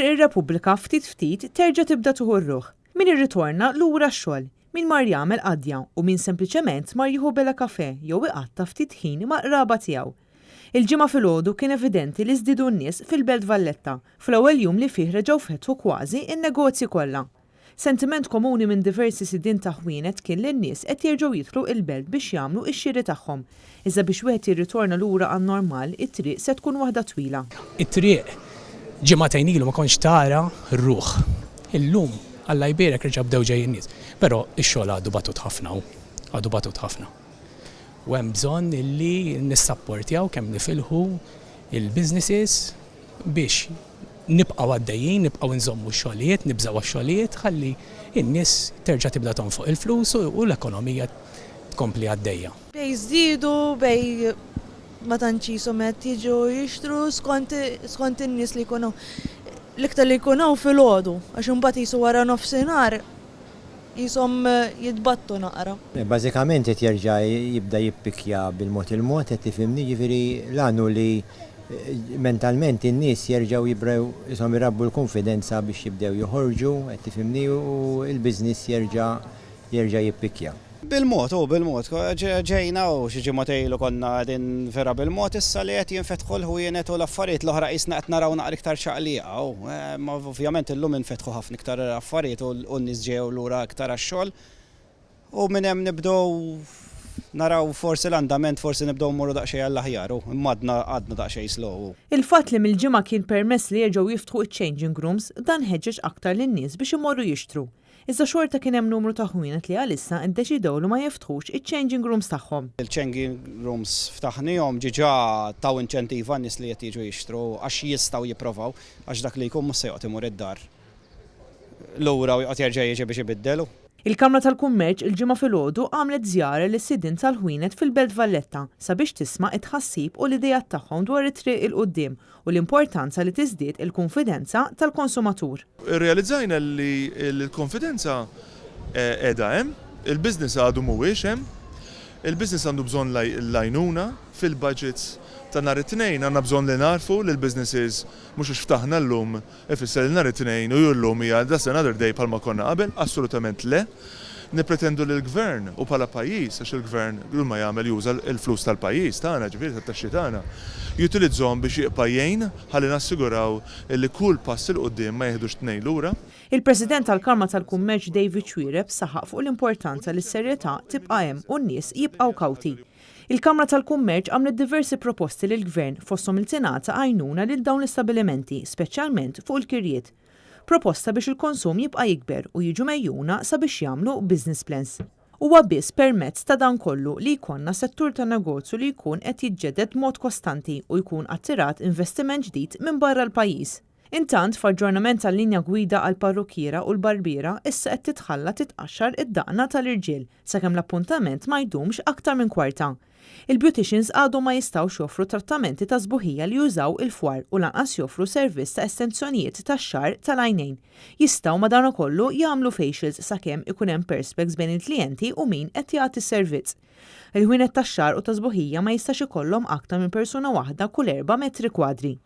Triq ir-Repubblika ftit terġa' tibda tuħu r-ruħ. Min irritorna lura x-xogħol, min mar jagħmel qadja u min sempliċement mar jieħu bela kafè jew iqatta ftit ħin ma' qraba tiegħu. Il-ġimgħa filgħodu kien evidenti li żdiedu n-nies fil-Belt Valletta fl-ewwel jum li fih reġgħu fetħu kważi in-negozji kollha. Sentiment komuni minn diversi sidien ta' ħwienet kien li n-nies qed jerġgħu jidħlu il-belt biex jagħmlu x-xiri tagħhom. Iżda biex wieħed jirritorna lura għan-normal, it-triq se tkun waħda twila. It-triq ġimagħtejn ilu ma kontx tara r-ruħ. Illum Alla jbierek reġa' bdew ġejjin nies. Però x-xogħol għadu batut ħafna. U hemm bżonn illi nissapportjaw kemm nifilħu il-businesses biex nibqgħu għaddejjin, nibqgħu nżommu x-xogħlijiet, nibżgħu għax-xogħlijiet ħalli n-nies terġa' tibda tonfoq il-flus u l-ekonomija tkompli għaddejja. Bej żdiedu, bej ma tantx ishom qed jiġu jixtru skont in-nies li jkunu l-iktar li jkunu filgħodu għax imbagħad qisu wara nofsinhar jisom jitbattu naqra. Bażikament qed jerġa' jibda jippikja bil-mod il-mod qed tifhimni, jiġifieri l-għanu li mentalment in-nies jerġgħu jibrew ishom irabbu l-konfidenza biex jibdew joħorġu qed tifhimni u l-business jerġa' jippikja. Bil-mod, ġejna u xi ġimgħatejlu konna qegħdin vera bil-mod issa li qed jinfetħu l-ħwienet u l-affarijiet l-oħra qisna qed naraw naqra iktar ċaqliqa. Ma ovvjament illum infetħu ħafna iktar affarijiet u n-nies ġew lura iktar għax-xogħol u minn hemm nibdew naraw forsi l-andament forsi nibdew mmorru daqsxejn għall-aħjar u imma għadna daqsxejn slow. Il-fatt li mill-ġimgħa kien permess li jerġgħu jiftħu iċ-changing rooms dan ħeġġeġ aktar lin-nies biex imorru jixtru. Iżda xorta kien hemm numru ta' ħwienet li għalissa ddeċidew li ma jiftħux iċ-changing rooms tagħhom. Il-changing rooms ftaħnihom ġiġà taw inċentiv għan-nies li qed jiġu jixtru għax jistgħu jippruvaw għax dak li jkun mhux se joqgħod imur id-dar lura u jqgħod jerġa' jiġi biex ibiddelu. Il-Kamra tal-Kummerċ il-ġimgħa filgħodu għamlet żjara lis sidien tal-ħwienet fil-Belt Valletta sabiex tisma' it-tħassib u l-idejat tagħhom dwar it-triq il quddiem u l-importanza li tiżdied il-konfidenza tal-konsumatur. Irrealizzajna li l-konfidenza qiegħda hemm, il-business għadu mhuwiex hemm, il-business għandu bżonn l-għajnuna fil-budgets ta' nhar it-tnejn għandna bżonn li narfu li l-businesses mhux ftaħna llum ifisser li nhar it-tnejn u llum hija that's another day bħalma konna qabel, assolutament le. Nippretendu li l-gvern u bħala pajjiż għax il-gvern kull ma jagħmel juża l-flus tal-pajjiż tagħna, ġifieri tat-taxxi tagħna, jutilizzhom biex jibqa' jgħin ħalli nassiguraw li kull pass il quddiem ma jeħdux tnejn lura. Il-President tal-Kamra tal-Kummerċ David Twireb saħaq fuq l-importanza li s-serjetà tibqa' hemm u n-nies jibqgħu kawti. Il-Kamra tal-Kummerċ għamlet diversi proposti lill gvern fosthom il-tingħata għajnuna lil dawn l-istabbilimenti, speċjalment fuq il-kirjiet. Proposta biex il-konsum jibqa' jikber u jiġu mejjuna sabiex jagħmlu business plans. Huwa biss permezz ta' dan kollu li jkollna settur ta' negozju li jkun qed jiġġedded mod kostanti u jkun attirat investiment ġdid minn barra l-pajjiż. Intant f'aġġornament tal-linja gwida għal parrukkiera u l-barbiera issa qed titħalla titqaxxar id-daqna tal-irġiel sakemm l-appuntament ma jdumx aktar minn kwarta. Il-beauticians għadhom ma jistgħux joffru trattamenti ta' sbuħija li jużaw il-fwar u lanqas joffru servizz ta' estensjonijiet tax-xahar tal-għajnejn. Jistgħu madankollu jagħmlu facials sakemm ikun hemm perspex bejn il-klijenti u min qed jagħti s-servizz. Il-ħwienet tax-xahar u ta' sbuħija ma jistax ikollhom aktar minn persuna waħda kull 4 metri kwadri.